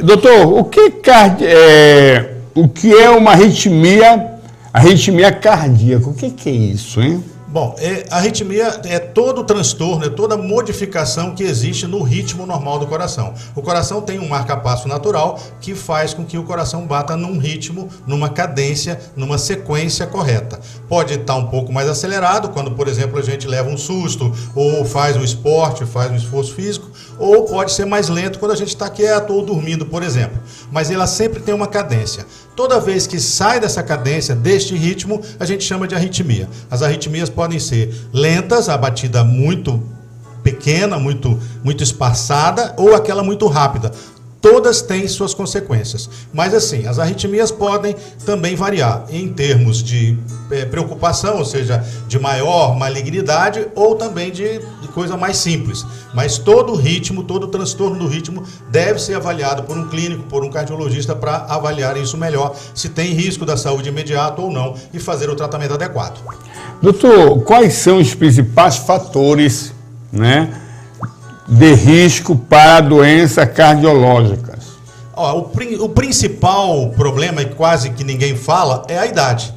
Doutor, o que é uma arritmia cardíaca? O que é isso, hein? Bom, a arritmia é todo o transtorno, é toda a modificação que existe no ritmo normal do coração. O coração tem um marca-passo natural que faz com que o coração bata num ritmo, numa cadência, numa sequência correta. Pode estar um pouco mais acelerado quando, por exemplo, a gente leva um susto, ou faz um esporte, faz um esforço físico, ou pode ser mais lento quando a gente está quieto ou dormindo, por exemplo. Mas ela sempre tem uma cadência. Toda vez que sai dessa cadência, deste ritmo, a gente chama de arritmia. As arritmias podem ser lentas, a batida muito pequena, muito espaçada, ou aquela muito rápida. Todas têm suas consequências. Mas assim, as arritmias podem também variar em termos de preocupação, ou seja, de maior malignidade, ou também de coisa mais simples. Mas todo o ritmo, todo o transtorno do ritmo deve ser avaliado por um clínico, por um cardiologista, para avaliar isso melhor, se tem risco da saúde imediato ou não, e fazer o tratamento adequado. Doutor, quais são os principais fatores, de risco para doenças cardiológicas? O principal problema, e quase que ninguém fala, é a idade.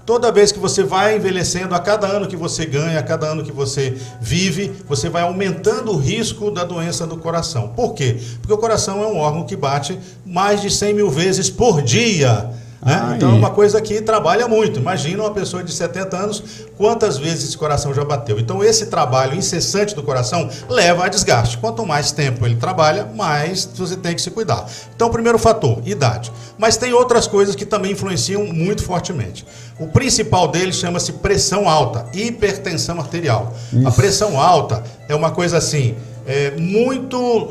Toda vez que você vai envelhecendo, a cada ano que você ganha, a cada ano que você vive, você vai aumentando o risco da doença do coração. Por quê? Porque o coração é um órgão que bate mais de 100 mil vezes por dia. Então é uma coisa que trabalha muito. Imagina uma pessoa de 70 anos, quantas vezes esse coração já bateu. Então esse trabalho incessante do coração leva a desgaste. Quanto mais tempo ele trabalha, mais você tem que se cuidar. Então o primeiro fator, idade. Mas tem outras coisas que também influenciam muito fortemente. O principal deles chama-se pressão alta, hipertensão arterial. Isso. A pressão alta é uma coisa assim, muito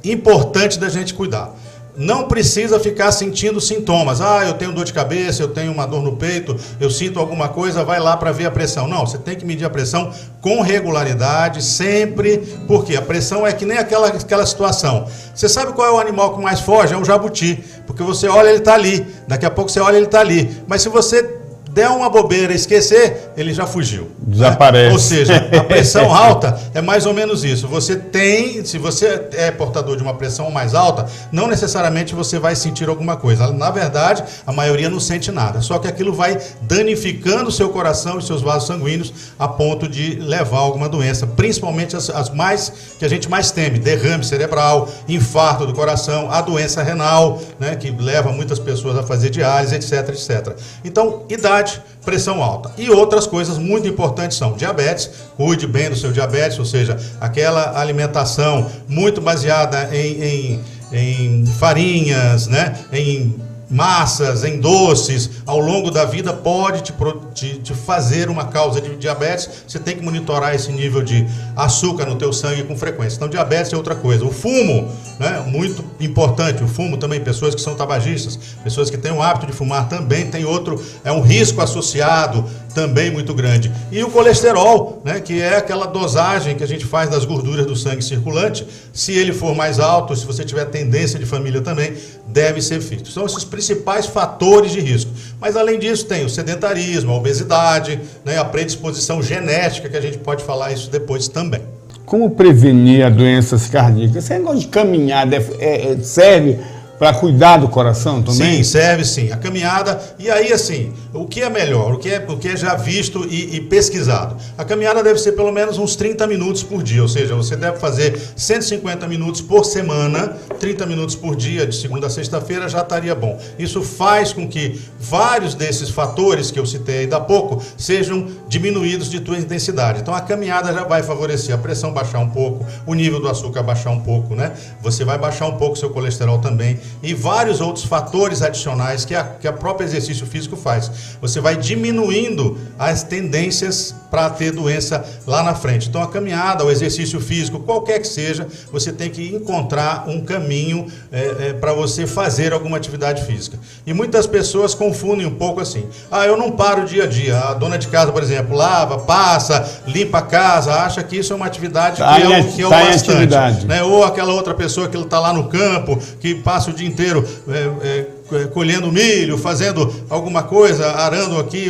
importante da gente cuidar. Não precisa ficar sentindo sintomas. Eu tenho dor de cabeça, eu tenho uma dor no peito, eu sinto alguma coisa, vai lá para ver a pressão. Não, você tem que medir a pressão com regularidade, sempre, porque a pressão é que nem aquela situação. Você sabe qual é o animal que mais foge? É o jabuti, porque você olha, ele está ali, daqui a pouco você olha, ele está ali. Mas se você der uma bobeira e esquecer, ele já fugiu. Desaparece. Ou seja, a pressão alta é mais ou menos isso. Se você é portador de uma pressão mais alta, não necessariamente você vai sentir alguma coisa. Na verdade, a maioria não sente nada. Só que aquilo vai danificando o seu coração e seus vasos sanguíneos a ponto de levar a alguma doença. Principalmente as mais que a gente mais teme. Derrame cerebral, infarto do coração, a doença renal, que leva muitas pessoas a fazer diálise, etc, etc. Então, idade, pressão alta. E outras coisas muito importantes são diabetes, cuide bem do seu diabetes, ou seja, aquela alimentação muito baseada em farinhas, em massas, em doces, ao longo da vida pode te fazer uma causa de diabetes. Você tem que monitorar esse nível de açúcar no teu sangue com frequência. Então, diabetes é outra coisa. O fumo, muito importante. O fumo também, pessoas que são tabagistas, pessoas que têm o hábito de fumar também tem um risco associado também muito grande. E o colesterol, que é aquela dosagem que a gente faz das gorduras do sangue circulante, se ele for mais alto, se você tiver tendência de família também, deve ser feito. São esses principais fatores de risco. Mas além disso tem o sedentarismo, a obesidade, a predisposição genética, que a gente pode falar isso depois também. Como prevenir as doenças cardíacas? Esse negócio de caminhada serve para cuidar do coração também? Sim, serve sim. A caminhada, e aí assim, o que é melhor? O que é já visto e pesquisado? A caminhada deve ser pelo menos uns 30 minutos por dia, ou seja, você deve fazer 150 minutos por semana, 30 minutos por dia, de segunda a sexta-feira, já estaria bom. Isso faz com que vários desses fatores que eu citei ainda há pouco sejam diminuídos de tua intensidade. Então a caminhada já vai favorecer a pressão baixar um pouco, o nível do açúcar baixar um pouco, Você vai baixar um pouco o seu colesterol também, e vários outros fatores adicionais que a próprio exercício físico faz. Você vai diminuindo as tendências para ter doença lá na frente. Então a caminhada, o exercício físico, qualquer que seja, você tem que encontrar um caminho para você fazer alguma atividade física. E muitas pessoas confundem um pouco assim. Eu não paro dia a dia. A dona de casa, por exemplo, lava, passa, limpa a casa, acha que isso é uma atividade que é o bastante. Ou aquela outra pessoa que está lá no campo, que passa o dia inteiro colhendo milho, fazendo alguma coisa, arando aqui,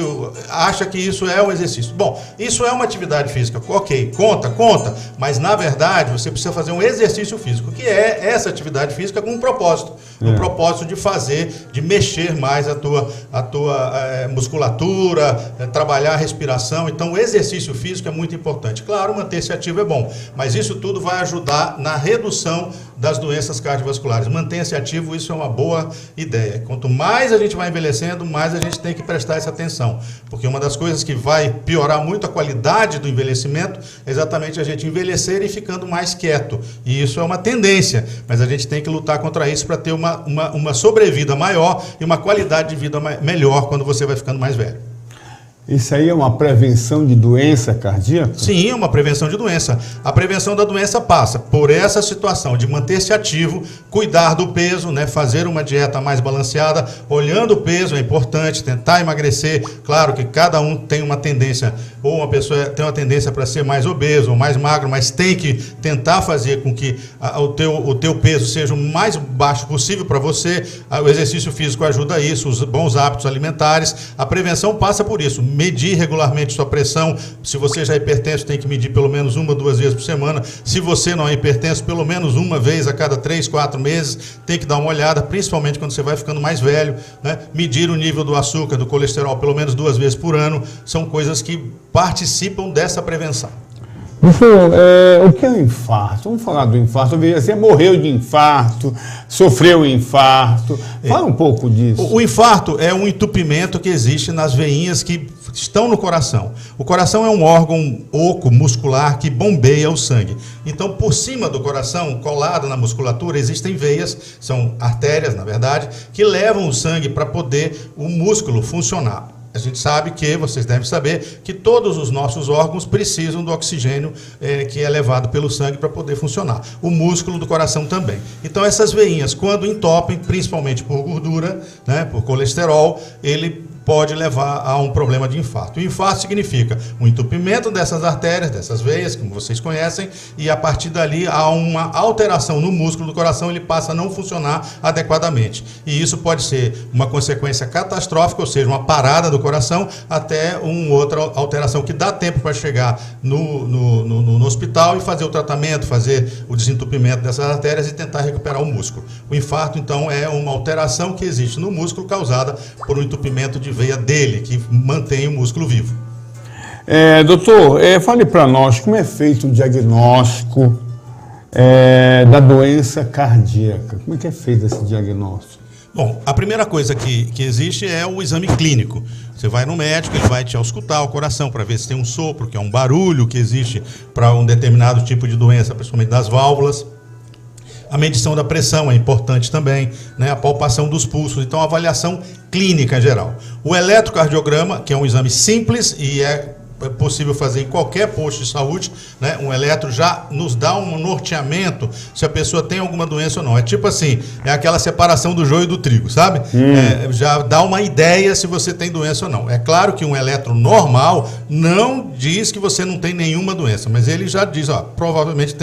acha que isso é um exercício. Bom, isso é uma atividade física, ok, conta, mas na verdade você precisa fazer um exercício físico, que é essa atividade física com um propósito, um propósito de fazer, de mexer mais a tua musculatura, trabalhar a respiração. Então o exercício físico é muito importante. Claro, manter-se ativo é bom, mas isso tudo vai ajudar na redução das doenças cardiovasculares. Mantenha-se ativo, isso é uma boa ideia. Quanto mais a gente vai envelhecendo, mais a gente tem que prestar essa atenção, porque uma das coisas que vai piorar muito a qualidade do envelhecimento é exatamente a gente envelhecer e ficando mais quieto, e isso é uma tendência, mas a gente tem que lutar contra isso para ter uma sobrevida maior e uma qualidade de vida melhor quando você vai ficando mais velho. Isso aí é uma prevenção de doença cardíaca? Sim, é uma prevenção de doença. A prevenção da doença passa por essa situação de manter-se ativo, cuidar do peso, né, fazer uma dieta mais balanceada, olhando o peso é importante, tentar emagrecer. Claro que cada um tem uma tendência, ou uma pessoa tem uma tendência para ser mais obeso ou mais magro, mas tem que tentar fazer com que o teu peso seja o mais baixo possível para você. O exercício físico ajuda a isso, os bons hábitos alimentares. A prevenção passa por isso. Medir regularmente sua pressão. Se você já é hipertenso, tem que medir pelo menos 1 ou 2 vezes por semana. Se você não é hipertenso, pelo menos uma vez a cada 3, 4 meses, tem que dar uma olhada, principalmente quando você vai ficando mais velho, né? Medir o nível do açúcar, do colesterol, pelo menos 2 vezes por ano, são coisas que participam dessa prevenção. Doutor, o que é o infarto? Vamos falar do infarto. Você morreu de infarto, sofreu infarto. Fala um pouco disso. O infarto é um entupimento que existe nas veinhas que estão no coração. O coração é um órgão oco, muscular, que bombeia o sangue. Então, por cima do coração, colado na musculatura, existem veias, são artérias, na verdade, que levam o sangue para poder o músculo funcionar. A gente sabe que, vocês devem saber, que todos os nossos órgãos precisam do oxigênio que é levado pelo sangue para poder funcionar. O músculo do coração também. Então essas veinhas, quando entopem, principalmente por gordura, né, por colesterol, ele pode levar a um problema de infarto. O infarto significa um entupimento dessas artérias, dessas veias, como vocês conhecem, e a partir dali há uma alteração no músculo do coração, ele passa a não funcionar adequadamente. E isso pode ser uma consequência catastrófica, ou seja, uma parada do coração, até uma outra alteração que dá tempo para chegar no hospital e fazer o tratamento, fazer o desentupimento dessas artérias e tentar recuperar o músculo. O infarto, então, é uma alteração que existe no músculo causada por um entupimento de veia dele, que mantém o músculo vivo. Doutor, fale para nós como é feito o diagnóstico da doença cardíaca. Como é que é feito esse diagnóstico? Bom, a primeira coisa que existe é o exame clínico. Você vai no médico, ele vai te auscultar o coração para ver se tem um sopro, que é um barulho que existe para um determinado tipo de doença, principalmente das válvulas. A medição da pressão é importante também, né? A palpação dos pulsos, então a avaliação clínica geral. O eletrocardiograma, que é um exame simples e é possível fazer em qualquer posto de saúde, né? Um eletro já nos dá um norteamento se a pessoa tem alguma doença ou não. É tipo assim, é aquela separação do joio do trigo, sabe? Já dá uma ideia se você tem doença ou não. É claro que um eletro normal não diz que você não tem nenhuma doença, mas ele já diz, ó, provavelmente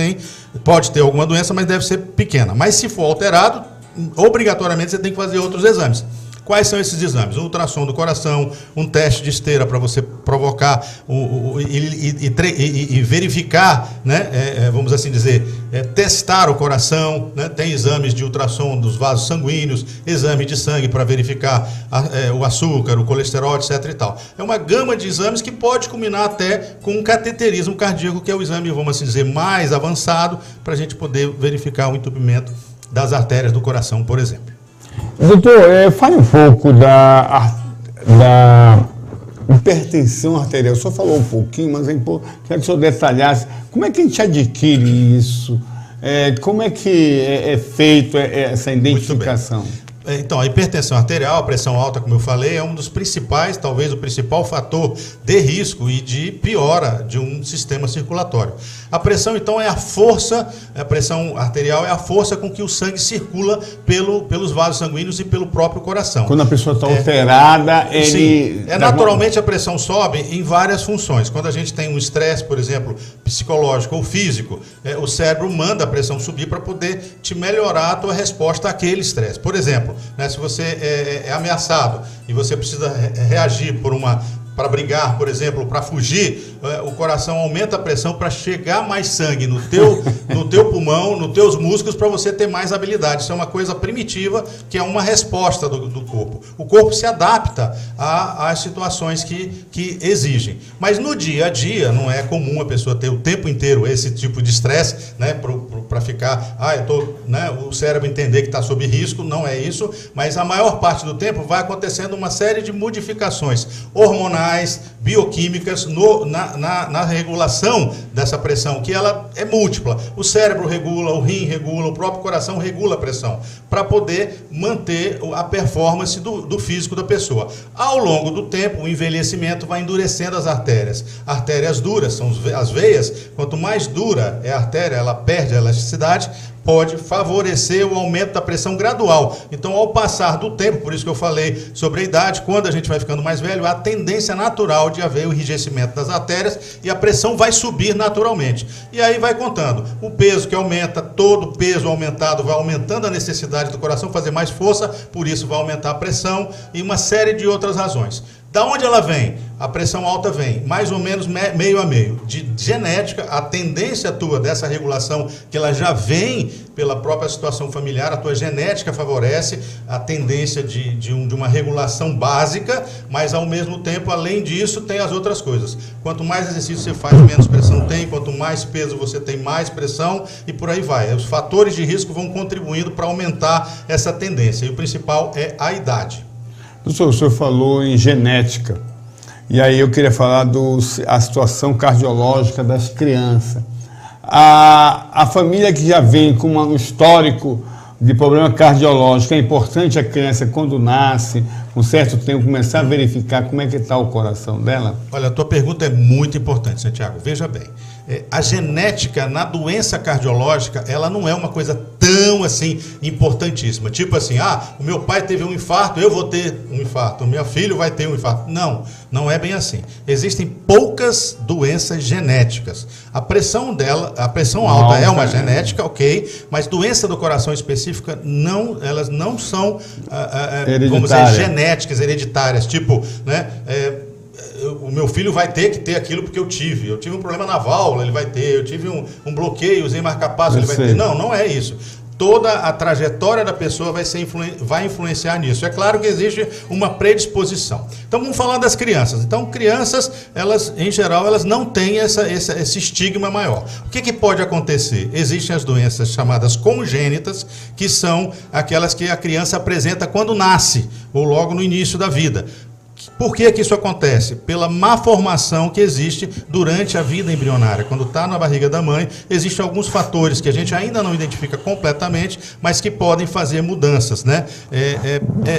pode ter alguma doença, mas deve ser pequena. Mas se for alterado, obrigatoriamente você tem que fazer outros exames. Quais são esses exames? Um ultrassom do coração, um teste de esteira para você provocar e verificar, né? Vamos assim dizer, testar o coração, né? Tem exames de ultrassom dos vasos sanguíneos, exame de sangue para verificar o açúcar, o colesterol, etc. e tal. É uma gama de exames que pode culminar até com um cateterismo cardíaco, que é o exame, vamos assim dizer, mais avançado para a gente poder verificar o entupimento das artérias do coração, por exemplo. Doutor, fale um pouco da hipertensão arterial. O senhor falou um pouquinho, mas quero que o senhor detalhasse. Como é que a gente adquire isso? Como é que é feito essa identificação? Então, a hipertensão arterial, a pressão alta, como eu falei, é um dos principais, talvez o principal fator de risco e de piora de um sistema circulatório. A pressão, então, é a força, a pressão arterial é a força com que o sangue circula pelos vasos sanguíneos e pelo próprio coração. Quando a pessoa está alterada, ele... Sim, naturalmente a pressão sobe em várias funções. Quando a gente tem um estresse, por exemplo, psicológico ou físico, o cérebro manda a pressão subir para poder te melhorar a tua resposta àquele estresse. Por exemplo, né, se você é ameaçado e você precisa reagir para brigar, por exemplo, para fugir, o coração aumenta a pressão para chegar mais sangue no teu pulmão, nos teus músculos, para você ter mais habilidade. Isso é uma coisa primitiva, que é uma resposta do corpo. O corpo se adapta às situações que exigem. Mas no dia a dia, não é comum a pessoa ter o tempo inteiro esse tipo de estresse, né, para ficar, o cérebro entender que está sob risco, não é isso, mas a maior parte do tempo vai acontecendo uma série de modificações hormonais, bioquímicas na regulação dessa pressão, que ela é múltipla. O cérebro regula, o rim regula, o próprio coração regula a pressão, para poder manter a performance do físico da pessoa. Ao longo do tempo, o envelhecimento vai endurecendo as artérias. Artérias duras são as veias. Quanto mais dura é a artéria, ela perde a elasticidade, pode favorecer o aumento da pressão gradual. Então, ao passar do tempo, por isso que eu falei sobre a idade, quando a gente vai ficando mais velho, há a tendência natural de haver o enrijecimento das artérias e a pressão vai subir naturalmente. E aí vai contando. O peso que aumenta, todo peso aumentado vai aumentando a necessidade do coração fazer mais força, por isso vai aumentar a pressão e uma série de outras razões. Da onde ela vem? A pressão alta vem, mais ou menos meio a meio. De genética, a tendência tua dessa regulação, que ela já vem pela própria situação familiar, a tua genética favorece a tendência de uma regulação básica, mas ao mesmo tempo, além disso, tem as outras coisas. Quanto mais exercício você faz, menos pressão tem, quanto mais peso você tem, mais pressão, e por aí vai. Os fatores de risco vão contribuindo para aumentar essa tendência, e o principal é a idade. Doutor, o senhor falou em genética, e aí eu queria falar da situação cardiológica das crianças. A família que já vem com um histórico de problema cardiológico, é importante a criança, quando nasce, com certo tempo, começar a verificar como é que está o coração dela? Olha, a tua pergunta é muito importante, Santiago. Veja bem, a genética na doença cardiológica, ela não é uma coisa tão assim importantíssima. Tipo assim, o meu pai teve um infarto, eu vou ter um infarto, o meu filho vai ter um infarto. Não, não é bem assim. Existem poucas doenças genéticas. A pressão alta é uma genética, ok, mas doença do coração específica, elas não são, vamos dizer, genéticas, hereditárias. Tipo, né, o meu filho vai ter que ter aquilo porque eu tive um problema na válvula, ele vai ter, eu tive um bloqueio, usei marca-passo, ele vai ter. Não é isso. Toda a trajetória da pessoa vai influenciar nisso. É claro que existe uma predisposição. Então vamos falar das crianças. Então crianças, elas em geral, elas não têm esse estigma maior. O que pode acontecer? Existem as doenças chamadas congênitas, que são aquelas que a criança apresenta quando nasce, ou logo no início da vida. Por que isso acontece? Pela má formação que existe durante a vida embrionária. Quando está na barriga da mãe, existem alguns fatores que a gente ainda não identifica completamente, mas que podem fazer mudanças, né?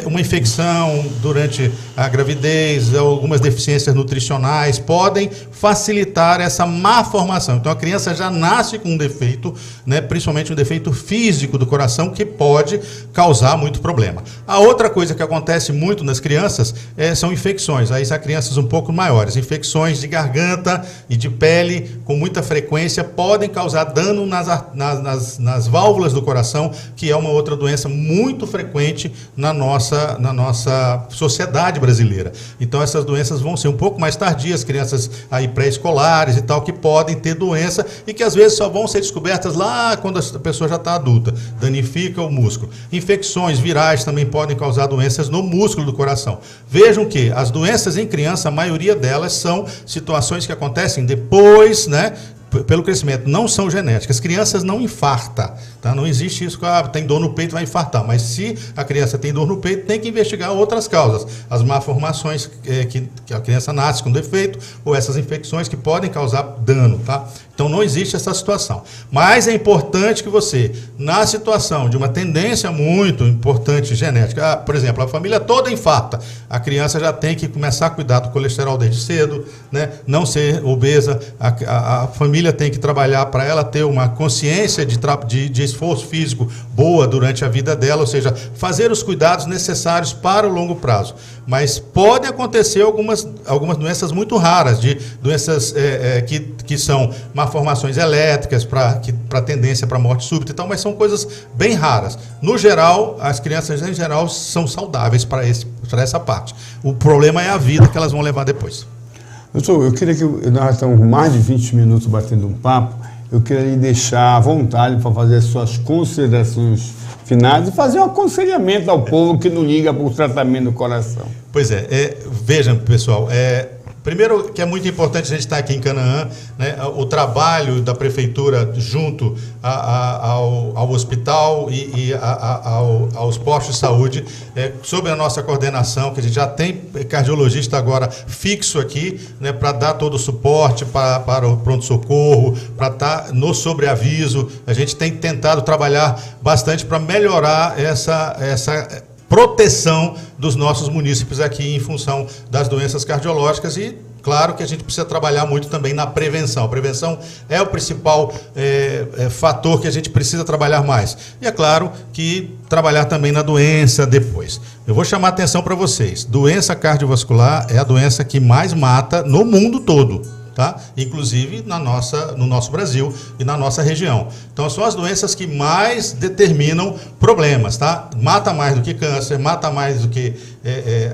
Uma infecção durante a gravidez, algumas deficiências nutricionais podem facilitar essa má formação. Então a criança já nasce com um defeito, né? Principalmente um defeito físico do coração, que pode causar muito problema. A outra coisa que acontece muito nas crianças são infecções, aí são crianças um pouco maiores. Infecções de garganta e de pele com muita frequência podem causar dano nas válvulas do coração, que é uma outra doença muito frequente na nossa sociedade brasileira. Então essas doenças vão ser um pouco mais tardias, crianças aí pré-escolares e tal, que podem ter doença e que às vezes só vão ser descobertas lá quando a pessoa já está adulta, danifica o músculo. Infecções virais também podem causar doenças no músculo do coração. Vejam que as doenças em criança, a maioria delas são situações que acontecem depois, né, pelo crescimento, não são genéticas. Crianças não infartam, tá? Não existe isso, tem dor no peito, vai infartar. Mas se a criança tem dor no peito, tem que investigar outras causas. As malformações que a criança nasce com defeito, ou essas infecções que podem causar dano, tá? Então não existe essa situação. Mas é importante que você, na situação de uma tendência muito importante genética, por exemplo, a família toda infarta, a criança já tem que começar a cuidar do colesterol desde cedo, né? Não ser obesa, a família tem que trabalhar para ela ter uma consciência de esforço físico boa durante a vida dela, ou seja, fazer os cuidados necessários para o longo prazo. Mas pode acontecer algumas doenças muito raras, de doenças que são malformações elétricas, para tendência para morte súbita e tal, mas são coisas bem raras. No geral, as crianças em geral são saudáveis para essa parte. O problema é a vida que elas vão levar depois. Doutor, eu queria que nós estamos mais de 20 minutos batendo um papo, eu queria lhe deixar à vontade para fazer as suas considerações finais e fazer um aconselhamento ao povo que não liga para o tratamento do coração. Pois vejam, pessoal, primeiro que é muito importante a gente estar aqui em Canaã, né, o trabalho da prefeitura junto ao hospital e aos postos de saúde, sob a nossa coordenação, que a gente já tem cardiologista agora fixo aqui, né, para dar todo o suporte para o pronto-socorro, para estar no sobreaviso. A gente tem tentado trabalhar bastante para melhorar essa proteção dos nossos munícipes aqui em função das doenças cardiológicas e, claro, que a gente precisa trabalhar muito também na prevenção. A prevenção é o principal fator que a gente precisa trabalhar mais. E é claro que trabalhar também na doença depois. Eu vou chamar a atenção para vocês. Doença cardiovascular é a doença que mais mata no mundo todo. Tá? Inclusive no nosso Brasil e na nossa região. Então são as doenças que mais determinam problemas, tá? Mata mais do que câncer, mata mais do que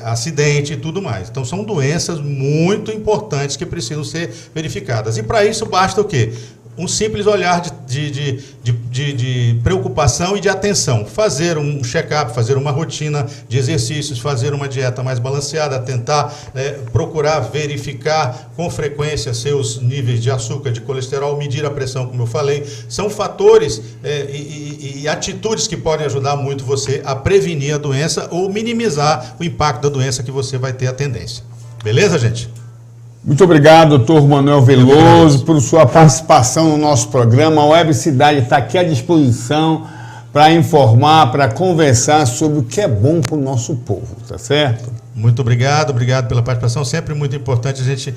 acidente e tudo mais. Então são doenças muito importantes que precisam ser verificadas. E para isso basta o quê? Um simples olhar de preocupação e de atenção. Fazer um check-up, fazer uma rotina de exercícios, fazer uma dieta mais balanceada, tentar procurar verificar com frequência seus níveis de açúcar, de colesterol, medir a pressão, como eu falei. São fatores e atitudes que podem ajudar muito você a prevenir a doença ou minimizar o impacto da doença que você vai ter a tendência. Beleza, gente? Muito obrigado, doutor Manuel Veloso, por sua participação no nosso programa. A Web Cidade está aqui à disposição para informar, para conversar sobre o que é bom para o nosso povo, tá certo? Muito obrigado pela participação. Sempre muito importante a gente